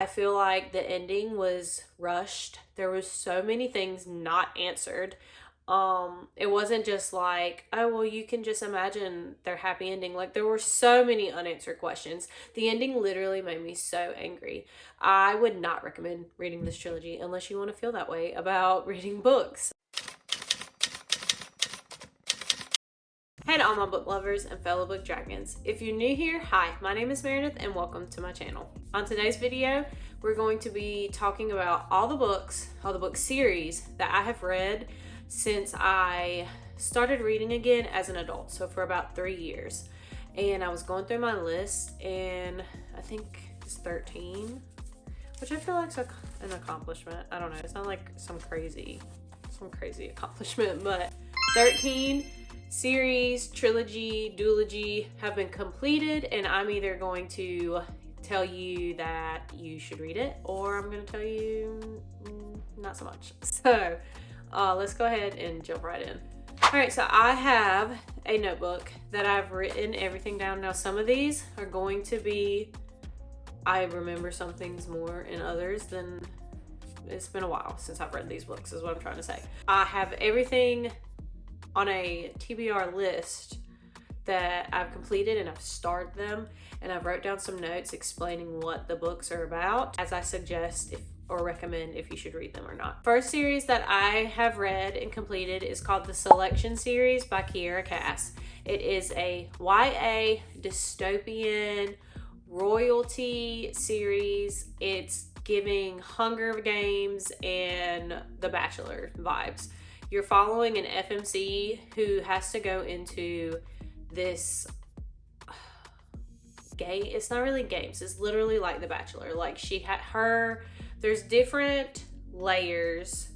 I feel like the ending was rushed. There was so many things not answered. It wasn't just like, oh well, you can just imagine their happy ending. Like, there were so many unanswered questions. The ending literally made me so angry. I would not recommend reading this trilogy unless you want to feel that way about reading books. Hey to all my book lovers and fellow book dragons. If you're new here, hi, my name is Meredith and welcome to my channel. On today's video, we're going to be talking about all the book series that I have read since I started reading again as an adult, so for about 3 years. And I was going through my list and I think it's 13, which I feel like is an accomplishment. I don't know, it's not like some crazy accomplishment, but 13 series, trilogy, duology have been completed, and I'm either going to tell you that you should read it or I'm going to tell you not so much. So let's go ahead and jump right in. Alright, so I have a notebook that I've written everything down. Now some of these are going to be, I remember some things more and others than, it's been a while since I've read these books is what I'm trying to say. I have everything on a TBR list that I've completed and I've starred them, and I've wrote down some notes explaining what the books are about as I suggest or recommend if you should read them or not. First series that I have read and completed is called the Selection series by Kiera Cass. It is a YA dystopian royalty series. It's giving Hunger Games and The Bachelor vibes. You're following an FMC who has to go into this game. It's not really games. It's literally like The Bachelor. Like there's different layers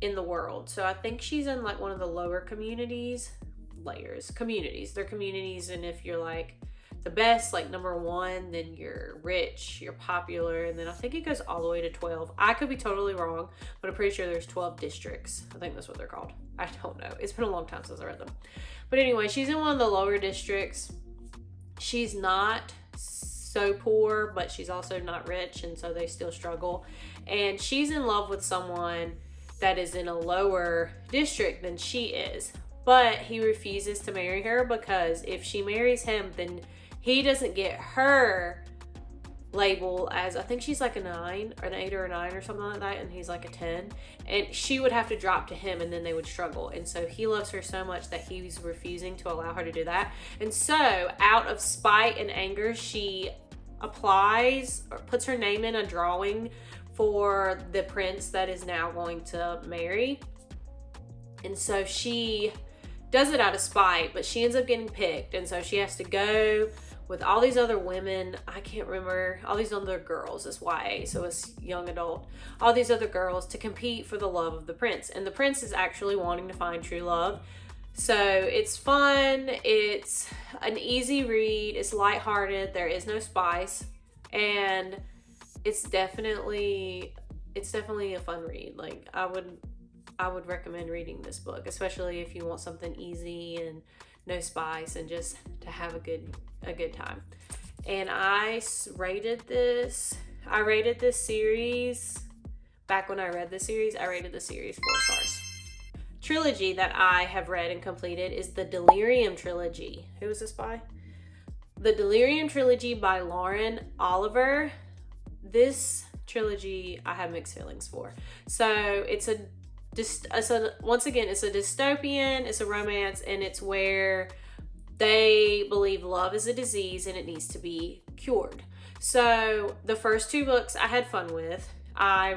in the world. So I think she's in like one of the lower communities. They're communities, and if you're like the best, like number 1, then you're rich, you're popular, and then I think it goes all the way to 12. I could be totally wrong, but I'm pretty sure there's 12 districts. I think that's what they're called. I don't know. It's been a long time since I read them. But anyway, she's in one of the lower districts. She's not so poor, but she's also not rich, and so they still struggle. And she's in love with someone that is in a lower district than she is. But he refuses to marry her because if she marries him, then he doesn't get her label as, I think she's like a 9 or an 8 or a 9 or something like that, and he's like a 10, and she would have to drop to him, and then they would struggle. And so he loves her so much that he's refusing to allow her to do that. And so out of spite and anger, she applies or puts her name in a drawing for the prince that is now going to marry. And so she does it out of spite, but she ends up getting picked, and so she has to go with all these other women. I can't remember, all these other girls. It's YA, so it's young adult. All these other girls to compete for the love of the prince, and the prince is actually wanting to find true love. So it's fun, it's an easy read, it's lighthearted, there is no spice, and it's definitely a fun read. Like, I would recommend reading this book, especially if you want something easy and no spice and just to have a good time. And I rated this series, back when I read this series, I rated the series 4 stars. Trilogy that I have read and completed is the Delirium trilogy. Who is this by? The Delirium trilogy by Lauren Oliver. This trilogy I have mixed feelings for. So it's once again, it's a dystopian, it's a romance, and it's where they believe love is a disease and it needs to be cured. So the first 2 books I had fun with. I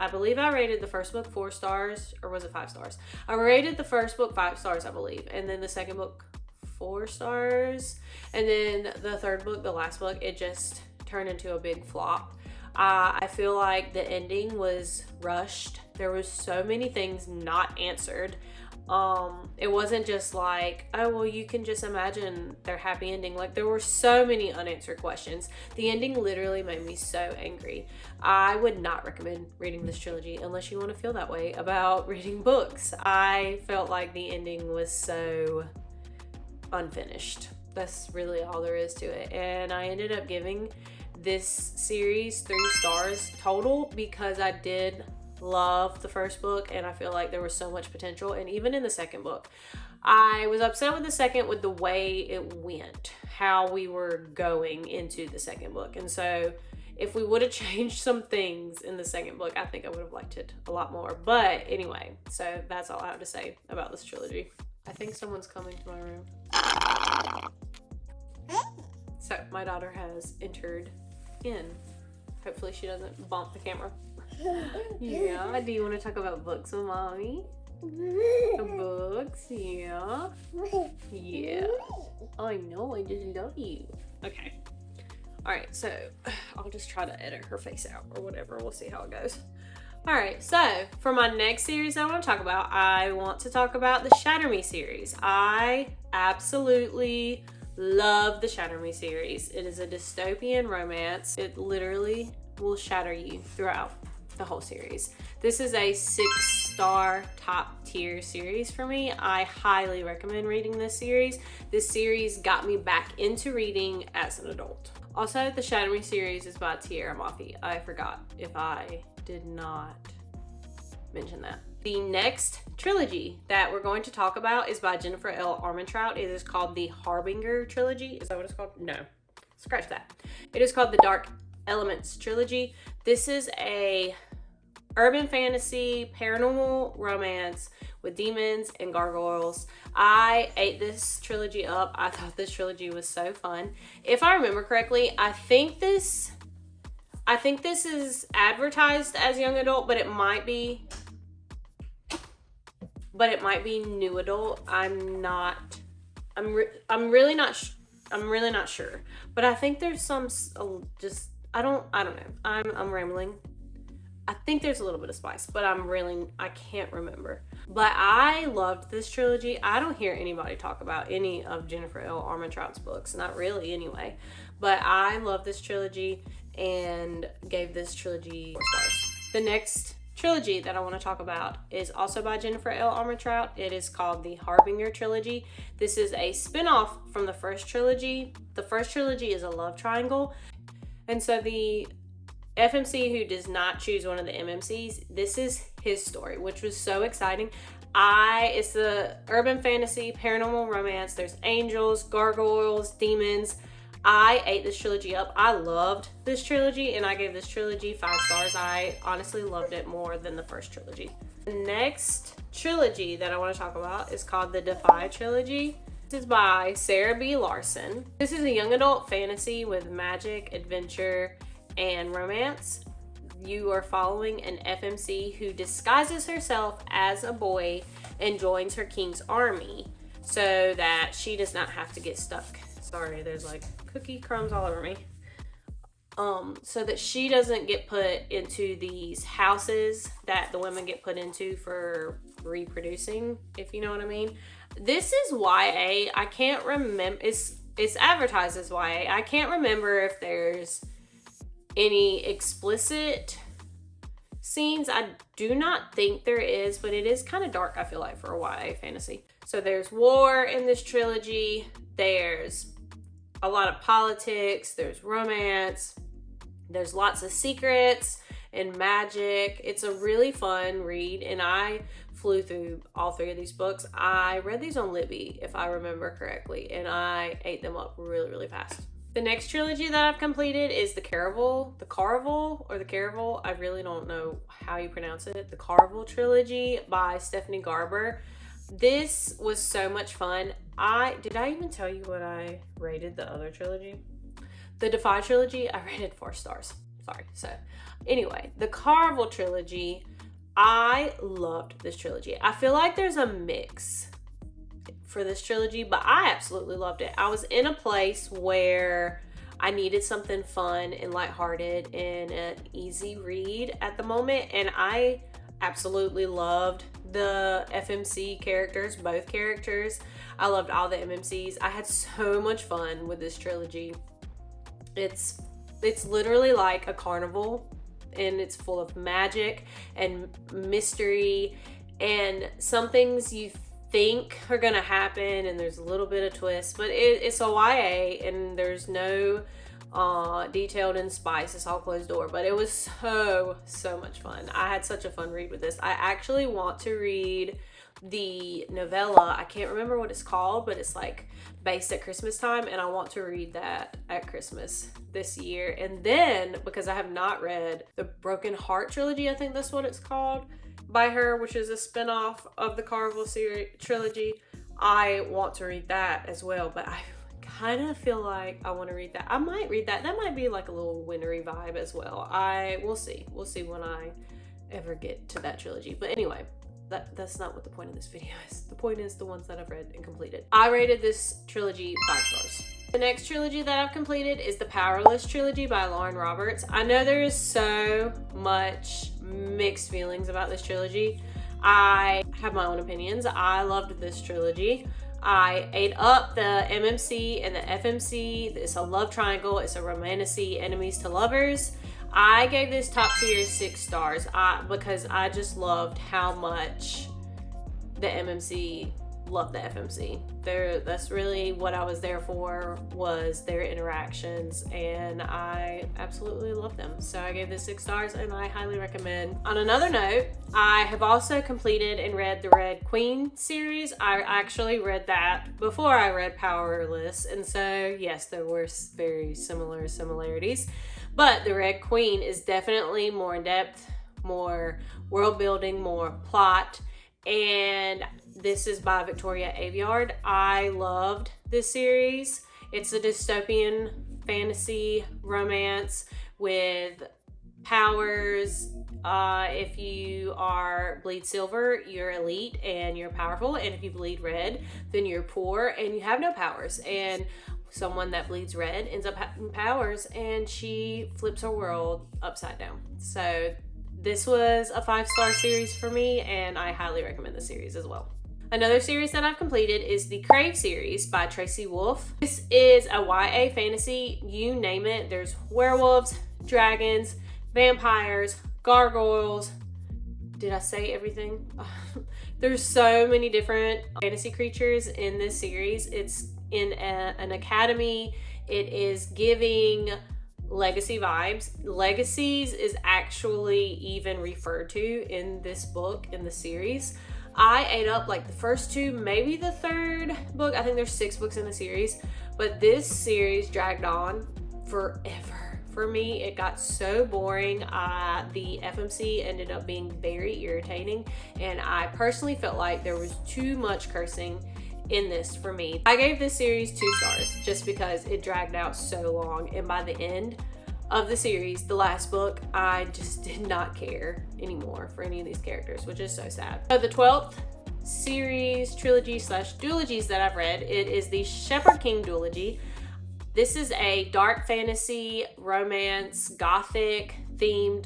believe I rated the first book 4 stars, or was it 5 stars? I rated the first book 5 stars, I believe, and then the second book 4 stars, and then the third book, the last book, it just turned into a big flop. I feel like the ending was rushed. There was so many things not answered. It wasn't just like, oh well, you can just imagine their happy ending. Like, there were so many unanswered questions. The ending literally made me so angry. I would not recommend reading this trilogy unless you want to feel that way about reading books. I felt like the ending was so unfinished. That's really all there is to it. And I ended up giving this series 3 stars total because I did love the first book and I feel like there was so much potential. And even in the second book, I was upset with the second with the way it went, how we were going into the second book. And so if we would have changed some things in the second book, I think I would have liked it a lot more. But anyway, so that's all I have to say about this trilogy. I think someone's coming to my room. So my daughter has entered in. Hopefully she doesn't bump the camera. Yeah, do you want to talk about books with mommy? Books, yeah. Yeah. I know, I just love you. Okay. Alright, so I'll just try to edit her face out or whatever. We'll see how it goes. Alright, so for my next series I want to talk about, I want to talk about the Shatter Me series. I absolutely love the Shatter Me series. It is a dystopian romance. It literally will shatter you throughout the whole series. This is a 6-star top tier series for me. I highly recommend reading this series. This series got me back into reading as an adult. Also, the Shatter Me series is by Tierra Moffi. I forgot if I did not mention that. The next trilogy that we're going to talk about is by Jennifer L. Armentrout. It is called the Harbinger trilogy. Is that what it's called? No, scratch that. It is called the Dark Elements trilogy. This is a urban fantasy paranormal romance with demons and gargoyles. I ate this trilogy up. I thought this trilogy was so fun. If I remember correctly, I think this is advertised as young adult, but it might be new adult. I'm really not sure. But I think there's some I don't know. I'm rambling. I think there's a little bit of spice, but I can't remember. But I loved this trilogy. I don't hear anybody talk about any of Jennifer L. Armentrout's books, not really anyway. But I love this trilogy and gave this trilogy 4 stars. The next trilogy that I want to talk about is also by Jennifer L. Armentrout. It is called the Harbinger trilogy. This is a spin-off from the first trilogy. The first trilogy is a love triangle. And so the FMC who does not choose one of the MMCs, this is his story, which was so exciting. It's the urban fantasy, paranormal romance. There's angels, gargoyles, demons. I ate this trilogy up. I loved this trilogy and I gave this trilogy 5 stars. I honestly loved it more than the first trilogy. The next trilogy that I want to talk about is called the Defy trilogy. This is by Sarah B. Larson. This is a young adult fantasy with magic, adventure, and romance. You are following an FMC who disguises herself as a boy and joins her king's army so that she does not have to get stuck. Sorry, there's like cookie crumbs all over me. So that she doesn't get put into these houses that the women get put into for reproducing, if you know what I mean. This is YA. I can't remember. It's advertised as YA. I can't remember if there's any explicit scenes. I do not think there is, but it is kind of dark, I feel like, for a YA fantasy. So there's war in this trilogy. There's a lot of politics. There's romance. There's lots of secrets and magic. It's a really fun read, and I flew through all 3 of these books. I read these on Libby, if I remember correctly, and I ate them up really, really fast. The next trilogy that I've completed is the Caraval. I really don't know how you pronounce it. The Caraval trilogy by Stephanie Garber. This was so much fun. Did I even tell you what I rated the other trilogy? The Defy trilogy, I rated 4 stars. Sorry. So anyway, the Caraval trilogy, I loved this trilogy. I feel like there's a mix for this trilogy, but I absolutely loved it. I was in a place where I needed something fun and lighthearted and an easy read at the moment, and I absolutely loved the FMC characters, both characters. I loved all the MMCs. I had so much fun with this trilogy. It's literally like a carnival, and it's full of magic and mystery, and some things you think are gonna happen, and there's a little bit of twist, but it's a YA, and there's no Detailed in Spice. It's all closed door, but it was so much fun. I had such a fun read with this. I actually want to read the novella. I can't remember what it's called, but it's like based at Christmas time, and I want to read that at Christmas this year. And then, because I have not read the Broken Heart trilogy, I think that's what it's called, by her, which is a spinoff of the Carnival series trilogy, I want to read that as well. But I kind of feel like I want to read that. I might read that. That might be like a little wintry vibe as well. We'll see when I ever get to that trilogy. But anyway, that's not what the point of this video is. The point is the ones that I've read and completed. I rated this trilogy 5 stars. The next trilogy that I've completed is the Powerless trilogy by Lauren Roberts. I know there is so much mixed feelings about this trilogy. I have my own opinions. I loved this trilogy. I ate up the MMC and the FMC. It's a love triangle. It's a romantasy, enemies to lovers. I gave this top tier 6 stars because I just loved how much the MMC loved the FMC. That's really what I was there for, was their interactions, and I absolutely love them. So I gave this 6 stars, and I highly recommend. On another note, I have also completed and read the Red Queen series. I actually read that before I read Powerless, and so yes, there were very similar similarities. But the Red Queen is definitely more in depth, more world building, more plot, and this is by Victoria Aveyard. I loved this series. It's a dystopian fantasy romance with powers. If you bleed silver, you're elite and you're powerful, and if you bleed red, then you're poor and you have no powers. And someone that bleeds red ends up having powers, and she flips her world upside down. So this was a 5-star series for me, and I highly recommend the series as well. Another series that I've completed is the Crave series by Tracy Wolff. This is a YA fantasy, you name it. There's werewolves, dragons, vampires, gargoyles. Did I say everything? There's so many different fantasy creatures in this series. It's in an academy. It is giving legacy vibes. Legacies is actually even referred to in this book, in the series. I ate up like the first 2, maybe the 3rd book. I think there's 6 books in the series, but this series dragged on forever. For me, it got so boring. The FMC ended up being very irritating, and I personally felt like there was too much cursing in this for me. I gave this series 2 stars just because it dragged out so long, and by the end of the series, the last book, I just did not care anymore for any of these characters, which is so sad. So the 12th series, trilogy / duologies that I've read, it is the Shepherd King duology. This is a dark fantasy, romance, gothic themed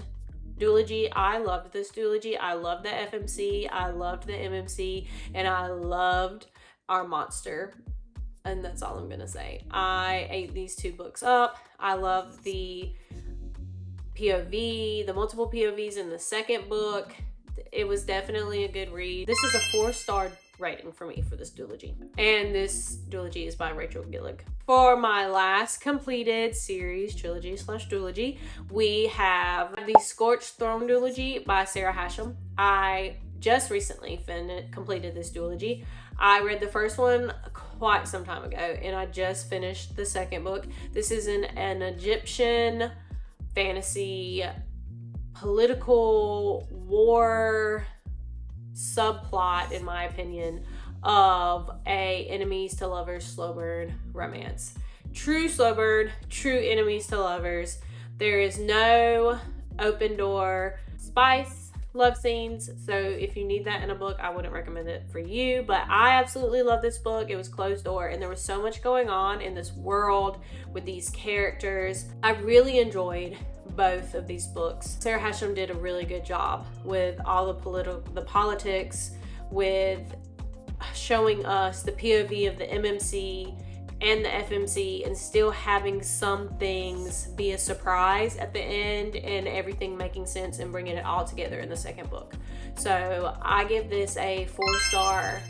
duology. I loved this duology. I loved the FMC, I loved the MMC, and I loved our monster. And that's all I'm gonna say. I ate these 2 books up. I love the POV, the multiple POVs in the second book. It was definitely a good read. This is a 4-star rating for me for this duology. And this duology is by Rachel Gillig. For my last completed series, trilogy / duology, we have the Scorched Throne duology by Sarah Hashem. I just recently completed this duology. I read the first one quite some time ago, and I just finished the second book. This is an Egyptian fantasy political war subplot, in my opinion, of a enemies to lovers slow burn romance. True slow burn, true enemies to lovers. There is no open door spice love scenes, so if you need that in a book, I wouldn't recommend it for you. But I absolutely love this book. It was closed door, and there was so much going on in this world with these characters. I really enjoyed both of these books. Sarah Hashem did a really good job with all the politics, with showing us the POV of the MMC and the FMC, and still having some things be a surprise at the end, and everything making sense and bringing it all together in the second book. So I give this a 4-star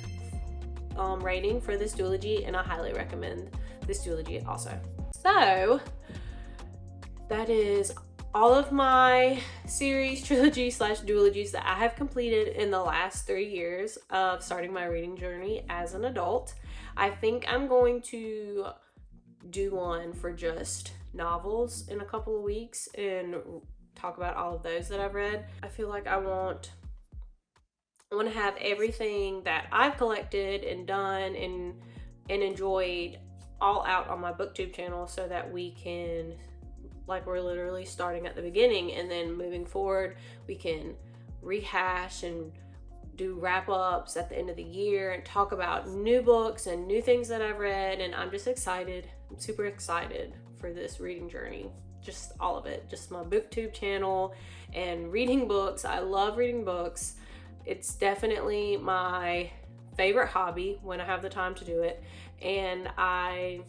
rating for this duology, and I highly recommend this duology also. So that is all of my series, trilogies / duologies that I have completed in the last 3 years of starting my reading journey as an adult. I think I'm going to do one for just novels in a couple of weeks and talk about all of those that I've read. I feel like I want to have everything that I've collected and done and enjoyed all out on my booktube channel, so that we can, like, we're literally starting at the beginning, and then moving forward we can rehash and do wrap-ups at the end of the year and talk about new books and new things that I've read. And I'm just excited. I'm super excited for this reading journey. Just all of it. Just my booktube channel and reading books. I love reading books. It's definitely my favorite hobby when I have the time to do it. And I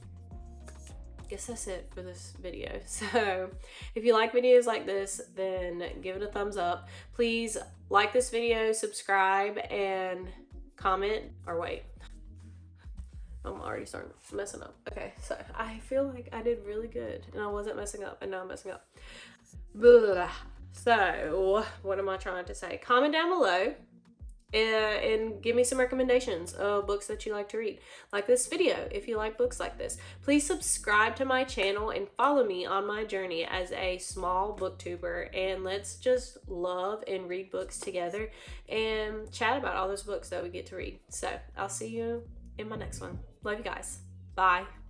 guess that's it for this video. So if you like videos like this, then give it a thumbs up. Please like this video, subscribe, and comment. Or wait, I'm already starting messing up. Okay, so I feel like I did really good and I wasn't messing up, and now I'm messing up. Blah. So what am I trying to say? Comment down below and give me some recommendations of books that you like to read. Like this video if you like books like this. Please subscribe to my channel and follow me on my journey as a small booktuber, and let's just love and read books together and chat about all those books that we get to read. So I'll see you in my next one. Love you guys. Bye.